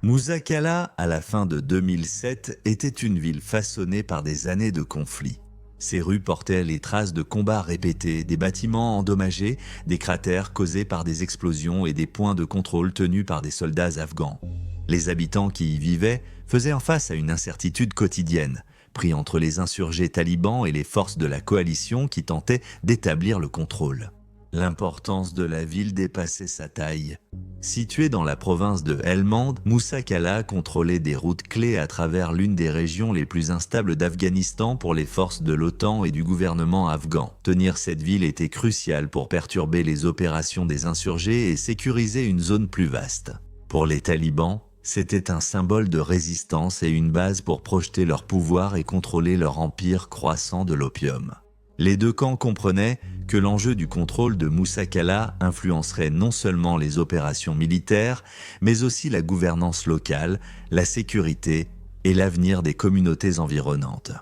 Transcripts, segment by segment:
Musa Qala, à la fin de 2007, était une ville façonnée par des années de conflits. Ses rues portaient les traces de combats répétés, des bâtiments endommagés, des cratères causés par des explosions et des points de contrôle tenus par des soldats afghans. Les habitants qui y vivaient faisaient en face à une incertitude quotidienne, pris entre les insurgés talibans et les forces de la coalition qui tentaient d'établir le contrôle. L'importance de la ville dépassait sa taille. Située dans la province de Helmand, Musa Qala contrôlait des routes clés à travers l'une des régions les plus instables d'Afghanistan pour les forces de l'OTAN et du gouvernement afghan. Tenir cette ville était crucial pour perturber les opérations des insurgés et sécuriser une zone plus vaste. Pour les talibans, c'était un symbole de résistance et une base pour projeter leur pouvoir et contrôler leur empire croissant de l'opium. Les deux camps comprenaient que l'enjeu du contrôle de Musa Qala influencerait non seulement les opérations militaires, mais aussi la gouvernance locale, la sécurité et l'avenir des communautés environnantes.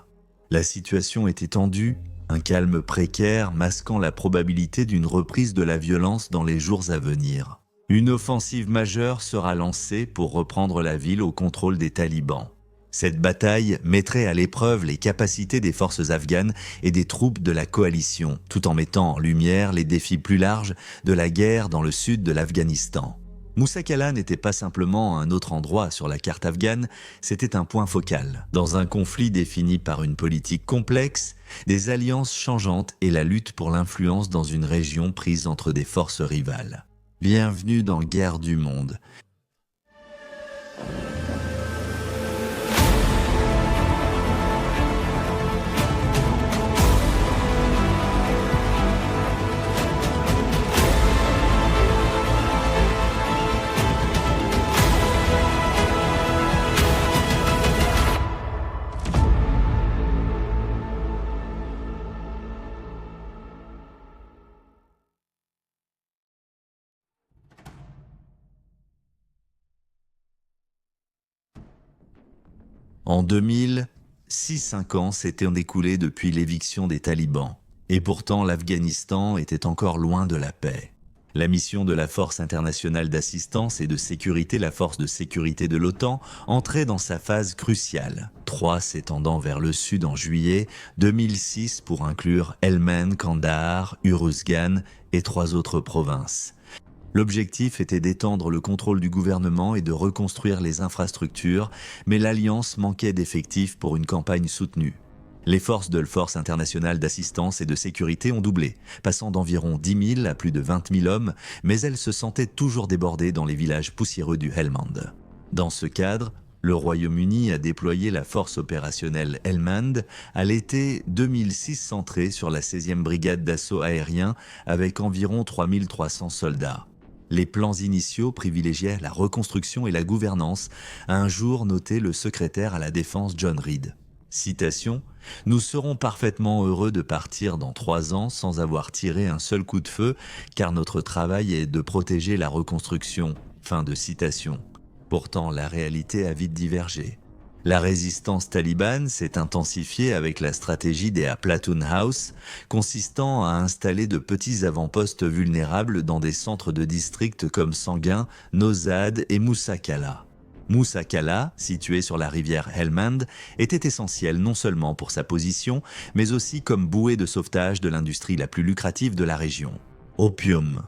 La situation était tendue, un calme précaire masquant la probabilité d'une reprise de la violence dans les jours à venir. Une offensive majeure sera lancée pour reprendre la ville au contrôle des talibans. Cette bataille mettrait à l'épreuve les capacités des forces afghanes et des troupes de la coalition, tout en mettant en lumière les défis plus larges de la guerre dans le sud de l'Afghanistan. Musa Qala n'était pas simplement un autre endroit sur la carte afghane, c'était un point focal. Dans un conflit défini par une politique complexe, des alliances changeantes et la lutte pour l'influence dans une région prise entre des forces rivales. Bienvenue dans Guerre du Monde. En 2000, 6-5 ans s'étaient écoulés depuis l'éviction des talibans. Et pourtant, l'Afghanistan était encore loin de la paix. La mission de la Force internationale d'assistance et de sécurité, la Force de sécurité de l'OTAN, entrait dans sa phase cruciale. 3 s'étendant vers le sud en juillet 2006 pour inclure Helmand, Kandahar, Uruzgan et 3 autres provinces. L'objectif était d'étendre le contrôle du gouvernement et de reconstruire les infrastructures, mais l'Alliance manquait d'effectifs pour une campagne soutenue. Les forces de la Force internationale d'assistance et de sécurité ont doublé, passant d'environ 10 000 à plus de 20 000 hommes, mais elles se sentaient toujours débordées dans les villages poussiéreux du Helmand. Dans ce cadre, le Royaume-Uni a déployé la force opérationnelle Helmand à l'été 2006 centrée sur la 16e brigade d'assaut aérien avec environ 3300 soldats. Les plans initiaux privilégiaient la reconstruction et la gouvernance, a un jour noté le secrétaire à la Défense John Reed. Citation : « Nous serons parfaitement heureux de partir dans 3 ans sans avoir tiré un seul coup de feu, car notre travail est de protéger la reconstruction. » Fin de citation. Pourtant, la réalité a vite divergé. La résistance talibane s'est intensifiée avec la stratégie des Platoon House, consistant à installer de petits avant-postes vulnérables dans des centres de districts comme Sangin, Nozad et Musa Qala. Musa Qala, situé sur la rivière Helmand, était essentiel non seulement pour sa position, mais aussi comme bouée de sauvetage de l'industrie la plus lucrative de la région. Opium.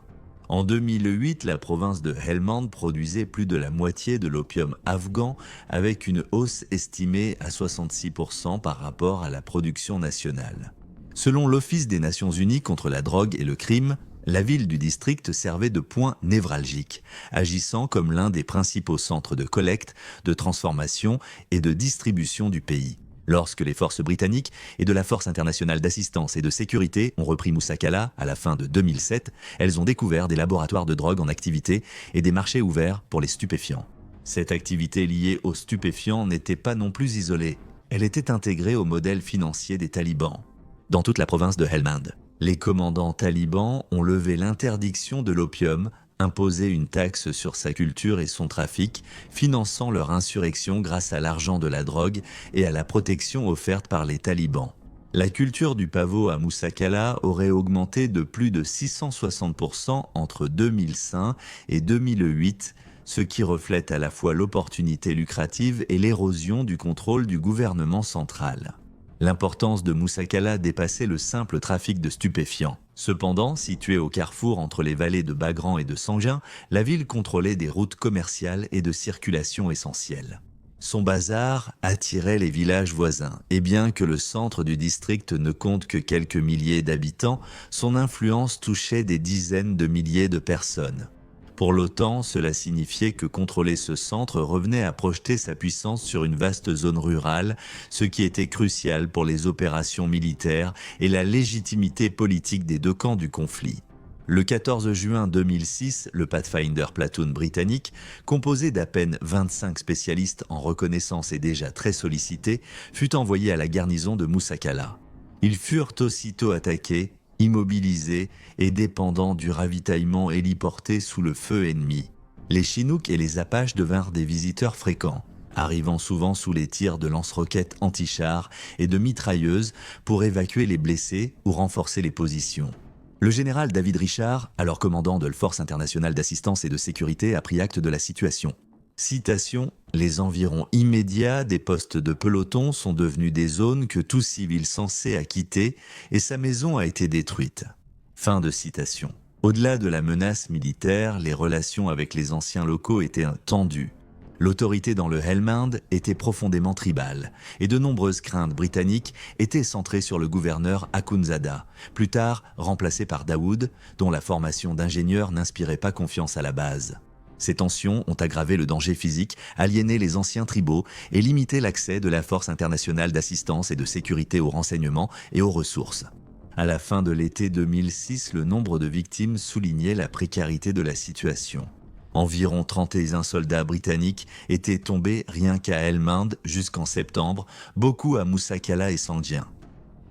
En 2008, la province de Helmand produisait plus de la moitié de l'opium afghan, avec une hausse estimée à 66% par rapport à la production nationale. Selon l'Office des Nations Unies contre la drogue et le crime, la ville du district servait de point névralgique, agissant comme l'un des principaux centres de collecte, de transformation et de distribution du pays. Lorsque les forces britanniques et de la Force internationale d'assistance et de sécurité ont repris Musa Qala à la fin de 2007, elles ont découvert des laboratoires de drogue en activité et des marchés ouverts pour les stupéfiants. Cette activité liée aux stupéfiants n'était pas non plus isolée. Elle était intégrée au modèle financier des talibans. Dans toute la province de Helmand, les commandants talibans ont levé l'interdiction de l'opium, imposer une taxe sur sa culture et son trafic, finançant leur insurrection grâce à l'argent de la drogue et à la protection offerte par les talibans. La culture du pavot à Musa Qala aurait augmenté de plus de 660% entre 2005 et 2008, ce qui reflète à la fois l'opportunité lucrative et l'érosion du contrôle du gouvernement central. L'importance de Moussa Kalla dépassait le simple trafic de stupéfiants. Cependant, située au carrefour entre les vallées de Bagram et de Sangin, la ville contrôlait des routes commerciales et de circulation essentielles. Son bazar attirait les villages voisins, et bien que le centre du district ne compte que quelques milliers d'habitants, son influence touchait des dizaines de milliers de personnes. Pour l'OTAN, cela signifiait que contrôler ce centre revenait à projeter sa puissance sur une vaste zone rurale, ce qui était crucial pour les opérations militaires et la légitimité politique des deux camps du conflit. Le 14 juin 2006, le Pathfinder Platoon britannique, composé d'à peine 25 spécialistes en reconnaissance et déjà très sollicités, fut envoyé à la garnison de Moussa Kalla. Ils furent aussitôt attaqués, immobilisés et dépendants du ravitaillement héliporté sous le feu ennemi. Les Chinooks et les Apaches devinrent des visiteurs fréquents, arrivant souvent sous les tirs de lance-roquettes anti-chars et de mitrailleuses pour évacuer les blessés ou renforcer les positions. Le général David Richard, alors commandant de la Force internationale d'assistance et de sécurité, a pris acte de la situation. Citation, « Les environs immédiats des postes de peloton sont devenus des zones que tout civil censé a quittées et sa maison a été détruite. » Fin de citation. Au-delà de la menace militaire, les relations avec les anciens locaux étaient tendues. L'autorité dans le Helmand était profondément tribale, et de nombreuses craintes britanniques étaient centrées sur le gouverneur Akhundzada, plus tard remplacé par Daoud, dont la formation d'ingénieur n'inspirait pas confiance à la base. Ces tensions ont aggravé le danger physique, aliéné les anciens tribaux et limité l'accès de la Force internationale d'assistance et de sécurité aux renseignements et aux ressources. À la fin de l'été 2006, le nombre de victimes soulignait la précarité de la situation. Environ 31 soldats britanniques étaient tombés rien qu'à Helmand jusqu'en septembre, beaucoup à Moussa Kalla et Sangin.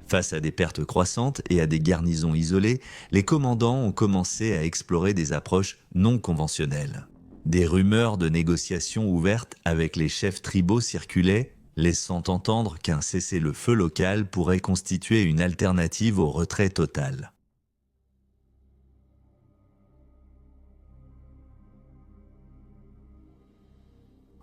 Face à des pertes croissantes et à des garnisons isolées, les commandants ont commencé à explorer des approches non conventionnelles. Des rumeurs de négociations ouvertes avec les chefs tribaux circulaient, laissant entendre qu'un cessez-le-feu local pourrait constituer une alternative au retrait total.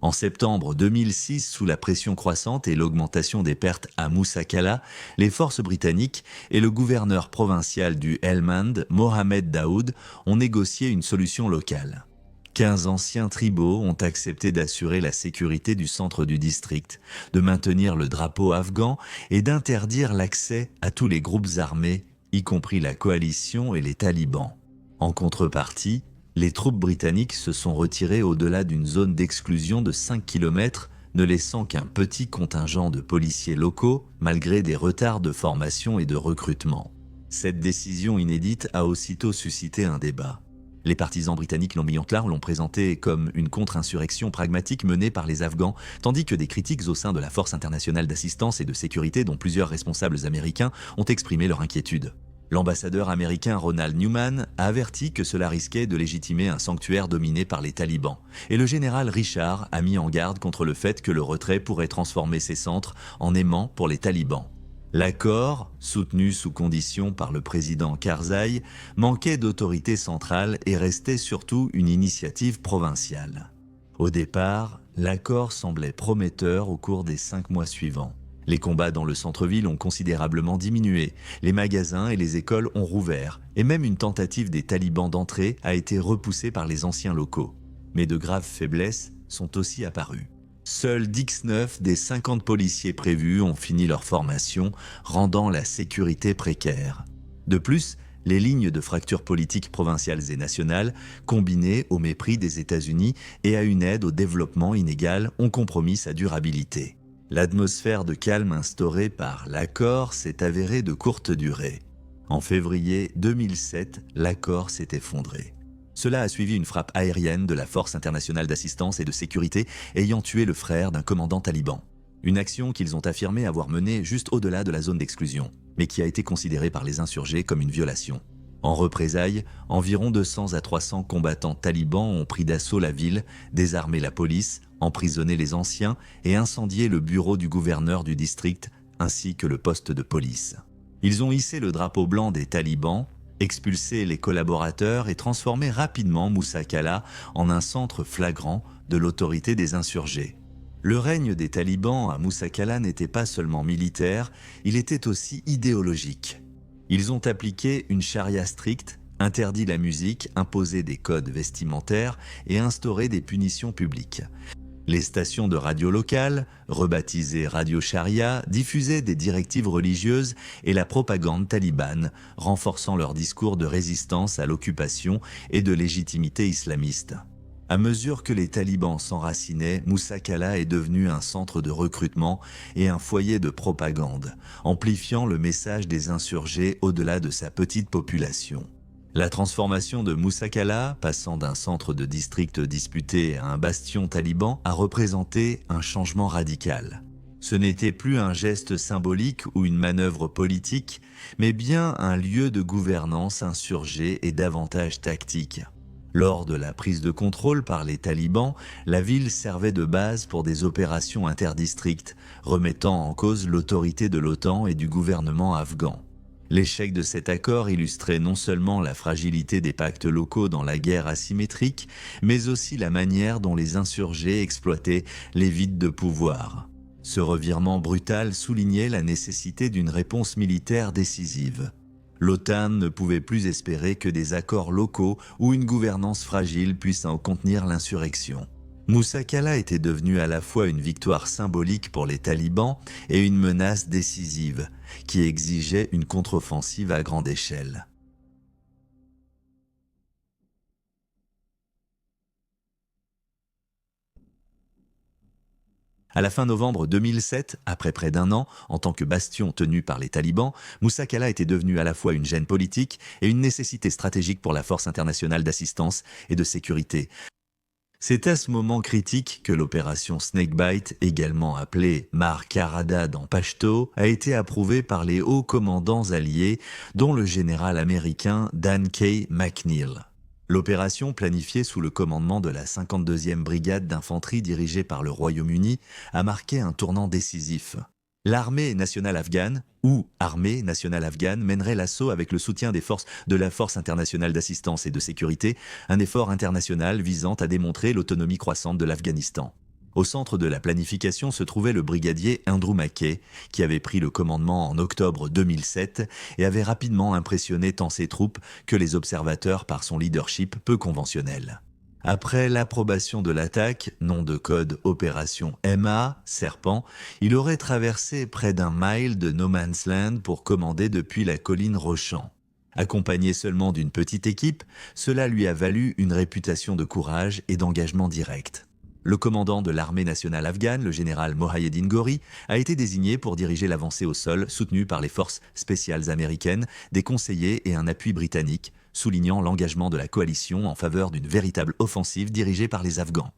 En septembre 2006, sous la pression croissante et l'augmentation des pertes à Moussa Kalla, les forces britanniques et le gouverneur provincial du Helmand, Mohamed Daoud, ont négocié une solution locale. 15 anciens tribaux ont accepté d'assurer la sécurité du centre du district, de maintenir le drapeau afghan et d'interdire l'accès à tous les groupes armés, y compris la coalition et les talibans. En contrepartie, les troupes britanniques se sont retirées au-delà d'une zone d'exclusion de 5 km, ne laissant qu'un petit contingent de policiers locaux, malgré des retards de formation et de recrutement. Cette décision inédite a aussitôt suscité un débat. Les partisans britanniques l'ont présenté comme une contre-insurrection pragmatique menée par les Afghans, tandis que des critiques au sein de la Force internationale d'assistance et de sécurité, dont plusieurs responsables américains, ont exprimé leur inquiétude. L'ambassadeur américain Ronald Newman a averti que cela risquait de légitimer un sanctuaire dominé par les talibans, et le général Richard a mis en garde contre le fait que le retrait pourrait transformer ces centres en aimants pour les talibans. L'accord, soutenu sous condition par le président Karzai, manquait d'autorité centrale et restait surtout une initiative provinciale. Au départ, l'accord semblait prometteur au cours des 5 mois suivants. Les combats dans le centre-ville ont considérablement diminué, les magasins et les écoles ont rouvert, et même une tentative des talibans d'entrer a été repoussée par les anciens locaux. Mais de graves faiblesses sont aussi apparues. Seuls 19 des 50 policiers prévus ont fini leur formation, rendant la sécurité précaire. De plus, les lignes de fracture politique provinciales et nationales, combinées au mépris des États-Unis et à une aide au développement inégale, ont compromis sa durabilité. L'atmosphère de calme instaurée par l'accord s'est avérée de courte durée. En février 2007, l'accord s'est effondré. Cela a suivi une frappe aérienne de la Force internationale d'assistance et de sécurité ayant tué le frère d'un commandant taliban. Une action qu'ils ont affirmé avoir menée juste au-delà de la zone d'exclusion, mais qui a été considérée par les insurgés comme une violation. En représailles, environ 200 à 300 combattants talibans ont pris d'assaut la ville, désarmé la police, emprisonné les anciens et incendié le bureau du gouverneur du district ainsi que le poste de police. Ils ont hissé le drapeau blanc des talibans, expulser les collaborateurs et transformer rapidement Moussa Kala en un centre flagrant de l'autorité des insurgés. Le règne des talibans à Moussa Kala n'était pas seulement militaire, il était aussi idéologique. Ils ont appliqué une charia stricte, interdit la musique, imposé des codes vestimentaires et instauré des punitions publiques. Les stations de radio locales, rebaptisées Radio Sharia, diffusaient des directives religieuses et la propagande talibane, renforçant leur discours de résistance à l'occupation et de légitimité islamiste. À mesure que les talibans s'enracinaient, Moussa Kala est devenu un centre de recrutement et un foyer de propagande, amplifiant le message des insurgés au-delà de sa petite population. La transformation de Moussa Kala, passant d'un centre de district disputé à un bastion taliban, a représenté un changement radical. Ce n'était plus un geste symbolique ou une manœuvre politique, mais bien un lieu de gouvernance insurgée et davantage tactique. Lors de la prise de contrôle par les talibans, la ville servait de base pour des opérations interdistrictes, remettant en cause l'autorité de l'OTAN et du gouvernement afghan. L'échec de cet accord illustrait non seulement la fragilité des pactes locaux dans la guerre asymétrique, mais aussi la manière dont les insurgés exploitaient les vides de pouvoir. Ce revirement brutal soulignait la nécessité d'une réponse militaire décisive. L'OTAN ne pouvait plus espérer que des accords locaux ou une gouvernance fragile puissent en contenir l'insurrection. Moussa Kala était devenu à la fois une victoire symbolique pour les talibans et une menace décisive, qui exigeait une contre-offensive à grande échelle. À la fin novembre 2007, après près d'un an, en tant que bastion tenu par les talibans, Moussa Kala était devenu à la fois une gêne politique et une nécessité stratégique pour la force internationale d'assistance et de sécurité. C'est à ce moment critique que l'opération Snakebite, également appelée Mar Karadad en pachto, a été approuvée par les hauts commandants alliés, dont le général américain Dan K. McNeill. L'opération, planifiée sous le commandement de la 52e brigade d'infanterie dirigée par le Royaume-Uni, a marqué un tournant décisif. L'armée nationale afghane, ou armée nationale afghane, mènerait l'assaut avec le soutien des forces de la Force internationale d'assistance et de sécurité, un effort international visant à démontrer l'autonomie croissante de l'Afghanistan. Au centre de la planification se trouvait le brigadier Andrew Mackay, qui avait pris le commandement en octobre 2007 et avait rapidement impressionné tant ses troupes que les observateurs par son leadership peu conventionnel. Après l'approbation de l'attaque, nom de code Opération MA, Serpent, il aurait traversé près d'1 mile de No Man's Land pour commander depuis la colline Rochamp. Accompagné seulement d'une petite équipe, cela lui a valu une réputation de courage et d'engagement direct. Le commandant de l'armée nationale afghane, le général Mohayeddin Ghori, a été désigné pour diriger l'avancée au sol, soutenu par les forces spéciales américaines, des conseillers et un appui britannique, soulignant l'engagement de la coalition en faveur d'une véritable offensive dirigée par les Afghans.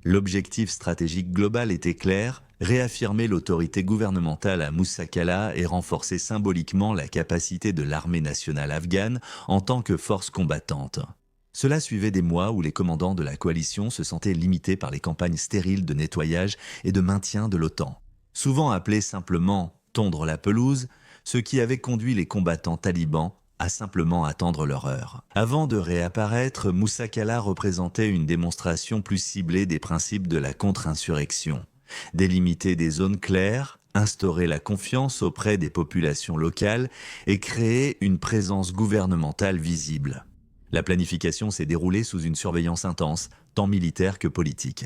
L'objectif stratégique global était clair, réaffirmer l'autorité gouvernementale à Moussa Kala et renforcer symboliquement la capacité de l'armée nationale afghane en tant que force combattante. Cela suivait des mois où les commandants de la coalition se sentaient limités par les campagnes stériles de nettoyage et de maintien de l'OTAN. Souvent appelées simplement « tondre la pelouse », ce qui avait conduit les combattants talibans à simplement attendre leur heure. Avant de réapparaître, Moussa Kala représentait une démonstration plus ciblée des principes de la contre-insurrection. Délimiter des zones claires, instaurer la confiance auprès des populations locales et créer une présence gouvernementale visible. La planification s'est déroulée sous une surveillance intense, tant militaire que politique.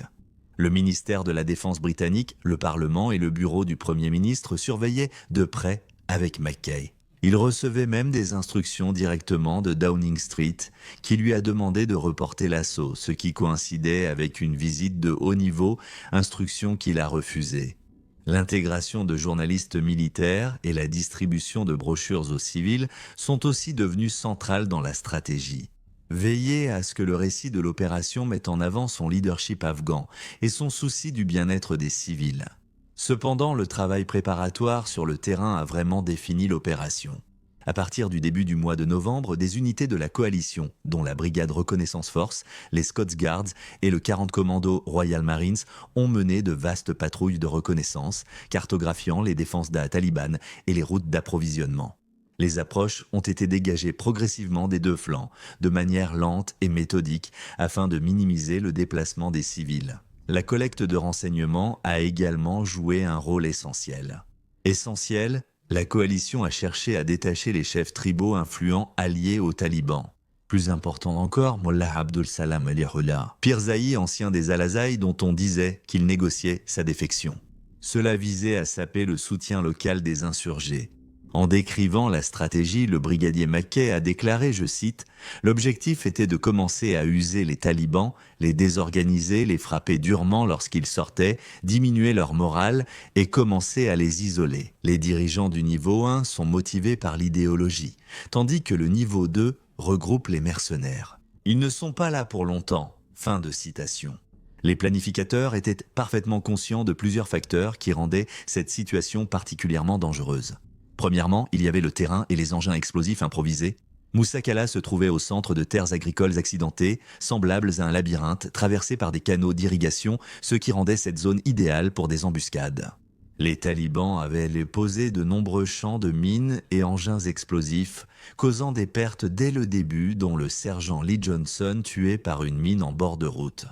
Le ministère de la Défense britannique, le Parlement et le bureau du Premier ministre surveillaient de près avec Mackay. Il recevait même des instructions directement de Downing Street, qui lui a demandé de reporter l'assaut, ce qui coïncidait avec une visite de haut niveau, instruction qu'il a refusée. L'intégration de journalistes militaires et la distribution de brochures aux civils sont aussi devenues centrales dans la stratégie. Veiller à ce que le récit de l'opération mette en avant son leadership afghan et son souci du bien-être des civils. Cependant, le travail préparatoire sur le terrain a vraiment défini l'opération. À partir du début du mois de novembre, des unités de la coalition, dont la brigade Reconnaissance Force, les Scots Guards et le 40 Commando Royal Marines, ont mené de vastes patrouilles de reconnaissance, cartographiant les défenses talibanes et les routes d'approvisionnement. Les approches ont été dégagées progressivement des deux flancs, de manière lente et méthodique, afin de minimiser le déplacement des civils. La collecte de renseignements a également joué un rôle essentiel. Essentiel, la coalition a cherché à détacher les chefs tribaux influents alliés aux talibans. Plus important encore, Mollah Abdul Salam Alihullah, Pirzaï, ancien des Al-Azai, dont on disait qu'il négociait sa défection. Cela visait à saper le soutien local des insurgés. En décrivant la stratégie, le brigadier Mackay a déclaré, je cite, « L'objectif était de commencer à user les talibans, les désorganiser, les frapper durement lorsqu'ils sortaient, diminuer leur morale et commencer à les isoler. Les dirigeants du niveau 1 sont motivés par l'idéologie, tandis que le niveau 2 regroupe les mercenaires. Ils ne sont pas là pour longtemps. » Fin de citation. Les planificateurs étaient parfaitement conscients de plusieurs facteurs qui rendaient cette situation particulièrement dangereuse. Premièrement, il y avait le terrain et les engins explosifs improvisés. Moussa Kalla se trouvait au centre de terres agricoles accidentées, semblables à un labyrinthe traversé par des canaux d'irrigation, ce qui rendait cette zone idéale pour des embuscades. Les talibans avaient posé de nombreux champs de mines et engins explosifs, causant des pertes dès le début, dont le sergent Lee Johnson tué par une mine en bord de route.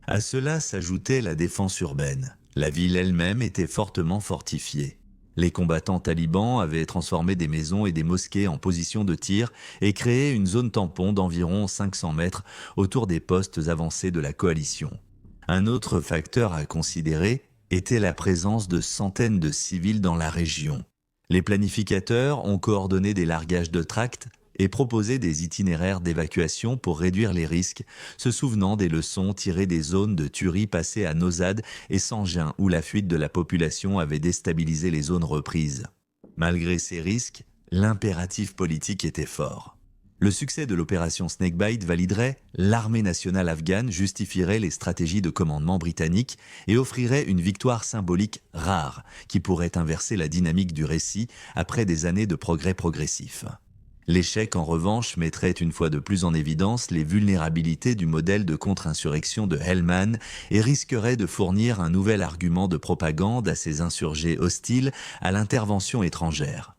À cela s'ajoutait la défense urbaine. La ville elle-même était fortement fortifiée. Les combattants talibans avaient transformé des maisons et des mosquées en position de tir et créé une zone tampon d'environ 500 mètres autour des postes avancés de la coalition. Un autre facteur à considérer était la présence de centaines de civils dans la région. Les planificateurs ont coordonné des largages de tracts et proposé des itinéraires d'évacuation pour réduire les risques, se souvenant des leçons tirées des zones de tuerie passées à Nozad et Sangin où la fuite de la population avait déstabilisé les zones reprises. Malgré ces risques, l'impératif politique était fort. Le succès de l'opération Snakebite validerait l'armée nationale afghane, justifierait les stratégies de commandement britanniques et offrirait une victoire symbolique rare qui pourrait inverser la dynamique du récit après des années de progrès progressifs. L'échec, en revanche, mettrait une fois de plus en évidence les vulnérabilités du modèle de contre-insurrection de Hellman et risquerait de fournir un nouvel argument de propagande à ces insurgés hostiles à l'intervention étrangère.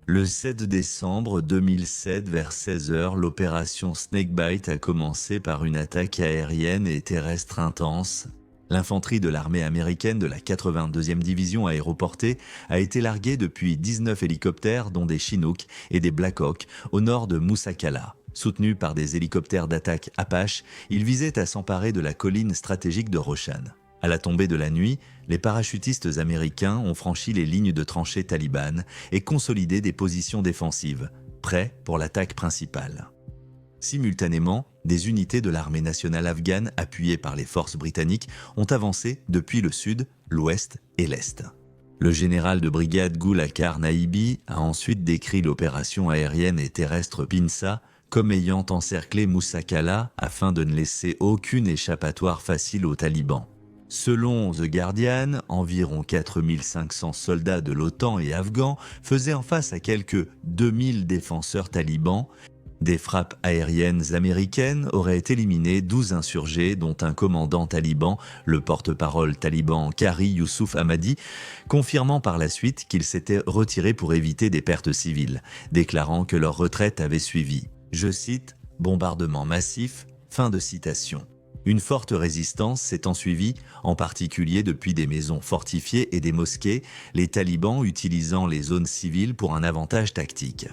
Le 7 décembre 2007, vers 16h, l'opération Snakebite a commencé par une attaque aérienne et terrestre intense. L'infanterie de l'armée américaine de la 82e division aéroportée a été larguée depuis 19 hélicoptères, dont des Chinook et des Black Hawk, au nord de Moussa Kalla. Soutenus par des hélicoptères d'attaque Apache, ils visaient à s'emparer de la colline stratégique de Roshan. À la tombée de la nuit, les parachutistes américains ont franchi les lignes de tranchées talibanes et consolidé des positions défensives, prêts pour l'attaque principale. Simultanément, des unités de l'armée nationale afghane appuyées par les forces britanniques ont avancé depuis le sud, l'ouest et l'est. Le général de brigade Gul Akar Naibi a ensuite décrit l'opération aérienne et terrestre Pinsa comme ayant encerclé Moussa Kalla afin de ne laisser aucune échappatoire facile aux talibans. Selon The Guardian, environ 4500 soldats de l'OTAN et afghans faisaient en face à quelques 2000 défenseurs talibans. Des frappes aériennes américaines auraient éliminé 12 insurgés, dont un commandant taliban, le porte-parole taliban Qari Yusuf Ahmadi, confirmant par la suite qu'ils s'étaient retirés pour éviter des pertes civiles, déclarant que leur retraite avait suivi. Je cite, « bombardement massif », fin de citation. Une forte résistance s'est ensuivie, en particulier depuis des maisons fortifiées et des mosquées, les talibans utilisant les zones civiles pour un avantage tactique.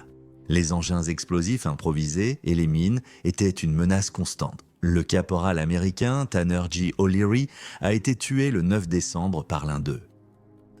Les engins explosifs improvisés et les mines étaient une menace constante. Le caporal américain Tanner G. O'Leary a été tué le 9 décembre par l'un d'eux.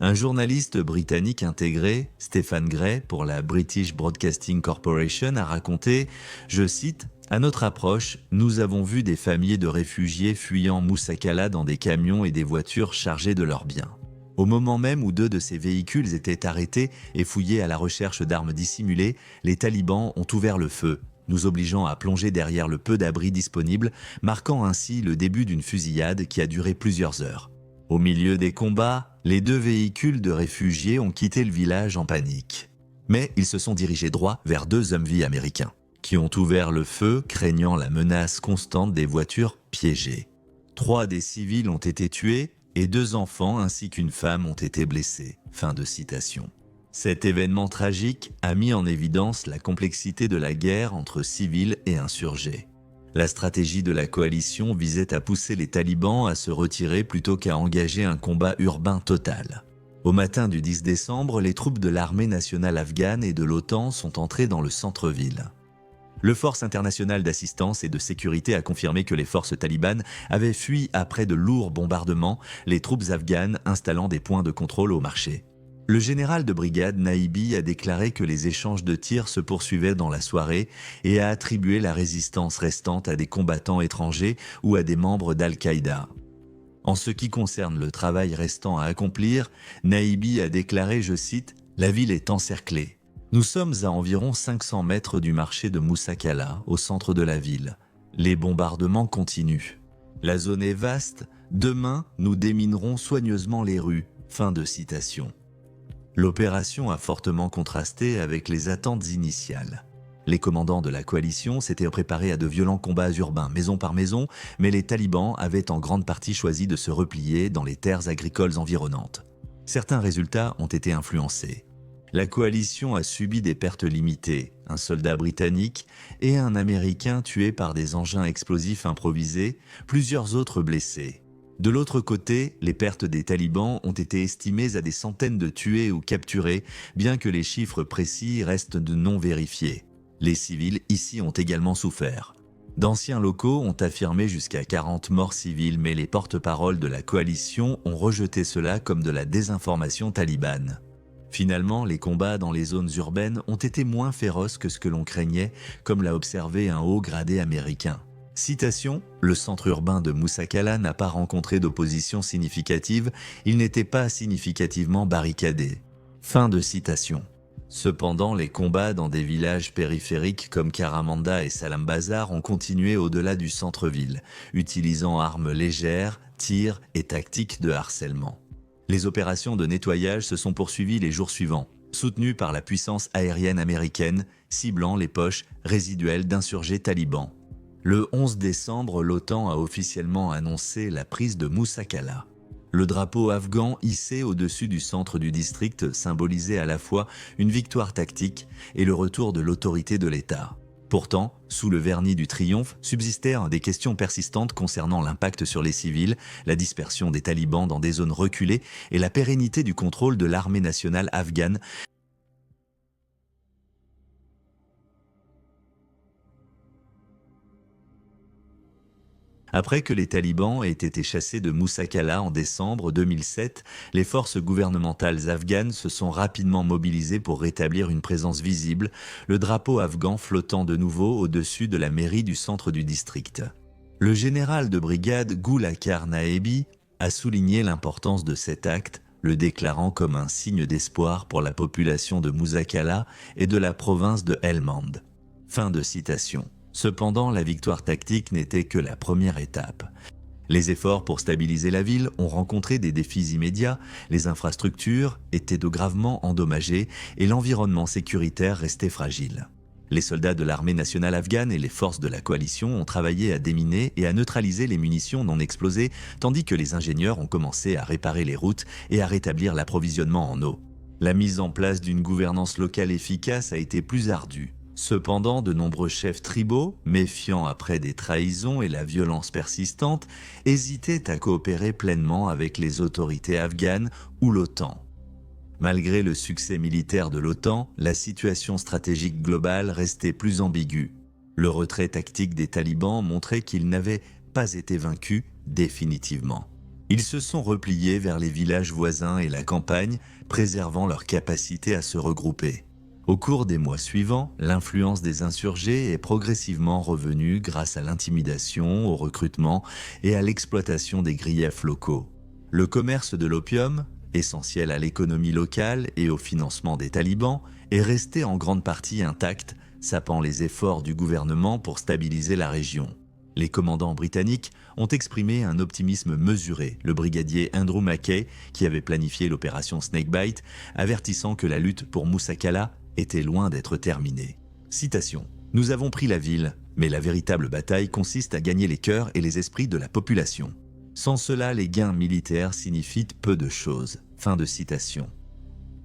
Un journaliste britannique intégré, Stephen Gray, pour la British Broadcasting Corporation, a raconté, je cite, « À notre approche, nous avons vu des familles de réfugiés fuyant Moussa Kalla dans des camions et des voitures chargées de leurs biens. Au moment même où 2 de ces véhicules étaient arrêtés et fouillés à la recherche d'armes dissimulées, les talibans ont ouvert le feu, nous obligeant à plonger derrière le peu d'abris disponibles, marquant ainsi le début d'une fusillade qui a duré plusieurs heures. Au milieu des combats, les 2 véhicules de réfugiés ont quitté le village en panique. Mais ils se sont dirigés droit vers 2 Humvee américains, qui ont ouvert le feu, craignant la menace constante des voitures piégées. 3 des civils ont été tués et 2 enfants ainsi qu'une femme ont été blessés. Fin de citation. Cet événement tragique a mis en évidence la complexité de la guerre entre civils et insurgés. La stratégie de la coalition visait à pousser les talibans à se retirer plutôt qu'à engager un combat urbain total. Au matin du 10 décembre, les troupes de l'armée nationale afghane et de l'OTAN sont entrées dans le centre-ville. Le Force internationale d'assistance et de sécurité a confirmé que les forces talibanes avaient fui après de lourds bombardements, les troupes afghanes installant des points de contrôle au marché. Le général de brigade Naibi a déclaré que les échanges de tirs se poursuivaient dans la soirée et a attribué la résistance restante à des combattants étrangers ou à des membres d'Al-Qaïda. En ce qui concerne le travail restant à accomplir, Naibi a déclaré, je cite, « La ville est encerclée. Nous sommes à environ 500 mètres du marché de Moussakala, au centre de la ville. Les bombardements continuent. La zone est vaste. Demain, nous déminerons soigneusement les rues. » Fin de citation. L'opération a fortement contrasté avec les attentes initiales. Les commandants de la coalition s'étaient préparés à de violents combats urbains, maison par maison, mais les talibans avaient en grande partie choisi de se replier dans les terres agricoles environnantes. Certains résultats ont été influencés. La coalition a subi des pertes limitées, un soldat britannique et un Américain tués par des engins explosifs improvisés, plusieurs autres blessés. De l'autre côté, les pertes des talibans ont été estimées à des centaines de tués ou capturés, bien que les chiffres précis restent de non vérifiés. Les civils ici ont également souffert. D'anciens locaux ont affirmé jusqu'à 40 morts civils, mais les porte-paroles de la coalition ont rejeté cela comme de la désinformation talibane. Finalement, les combats dans les zones urbaines ont été moins féroces que ce que l'on craignait, comme l'a observé un haut gradé américain. Citation, « Le centre urbain de Moussakala n'a pas rencontré d'opposition significative, il n'était pas significativement barricadé. » Fin de citation. Cependant, les combats dans des villages périphériques comme Karamanda et Salam Bazar ont continué au-delà du centre-ville, utilisant armes légères, tirs et tactiques de harcèlement. Les opérations de nettoyage se sont poursuivies les jours suivants, soutenues par la puissance aérienne américaine, ciblant les poches résiduelles d'insurgés talibans. Le 11 décembre, l'OTAN a officiellement annoncé la prise de Moussakala. Le drapeau afghan hissé au-dessus du centre du district symbolisait à la fois une victoire tactique et le retour de l'autorité de l'État. Pourtant, sous le vernis du triomphe, subsistèrent des questions persistantes concernant l'impact sur les civils, la dispersion des talibans dans des zones reculées et la pérennité du contrôle de l'armée nationale afghane. Après que les talibans aient été chassés de Moussakala en décembre 2007, les forces gouvernementales afghanes se sont rapidement mobilisées pour rétablir une présence visible, le drapeau afghan flottant de nouveau au-dessus de la mairie du centre du district. Le général de brigade Gulakar Naebi a souligné l'importance de cet acte, le déclarant comme un signe d'espoir pour la population de Moussakala et de la province de Helmand. Fin de citation. Cependant, la victoire tactique n'était que la première étape. Les efforts pour stabiliser la ville ont rencontré des défis immédiats, les infrastructures étaient gravement endommagées et l'environnement sécuritaire restait fragile. Les soldats de l'armée nationale afghane et les forces de la coalition ont travaillé à déminer et à neutraliser les munitions non explosées, tandis que les ingénieurs ont commencé à réparer les routes et à rétablir l'approvisionnement en eau. La mise en place d'une gouvernance locale efficace a été plus ardue. Cependant, de nombreux chefs tribaux, méfiants après des trahisons et la violence persistante, hésitaient à coopérer pleinement avec les autorités afghanes ou l'OTAN. Malgré le succès militaire de l'OTAN, la situation stratégique globale restait plus ambiguë. Le retrait tactique des talibans montrait qu'ils n'avaient pas été vaincus définitivement. Ils se sont repliés vers les villages voisins et la campagne, préservant leur capacité à se regrouper. Au cours des mois suivants, l'influence des insurgés est progressivement revenue grâce à l'intimidation, au recrutement et à l'exploitation des griefs locaux. Le commerce de l'opium, essentiel à l'économie locale et au financement des talibans, est resté en grande partie intact, sapant les efforts du gouvernement pour stabiliser la région. Les commandants britanniques ont exprimé un optimisme mesuré, le brigadier Andrew Mackay, qui avait planifié l'opération Snakebite, avertissant que la lutte pour Moussakala était loin d'être terminée. Citation. « Nous avons pris la ville, mais la véritable bataille consiste à gagner les cœurs et les esprits de la population. Sans cela, les gains militaires signifient peu de choses. Fin de citation.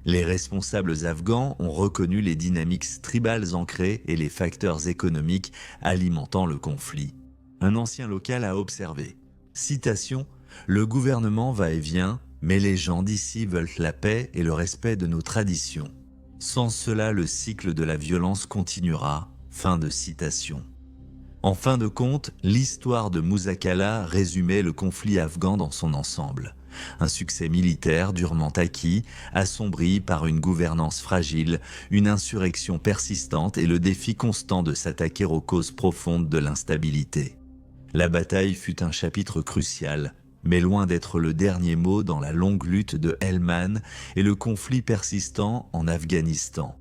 Les responsables afghans ont reconnu les dynamiques tribales ancrées et les facteurs économiques alimentant le conflit. Un ancien local a observé, citation, « Le gouvernement va et vient, mais les gens d'ici veulent la paix et le respect de nos traditions. Sans cela, le cycle de la violence continuera. » Fin de citation. En fin de compte, l'histoire de Musa-Qala résumait le conflit afghan dans son ensemble. Un succès militaire durement acquis, assombri par une gouvernance fragile, une insurrection persistante et le défi constant de s'attaquer aux causes profondes de l'instabilité. La bataille fut un chapitre crucial, mais loin d'être le dernier mot dans la longue lutte de Helmand et le conflit persistant en Afghanistan.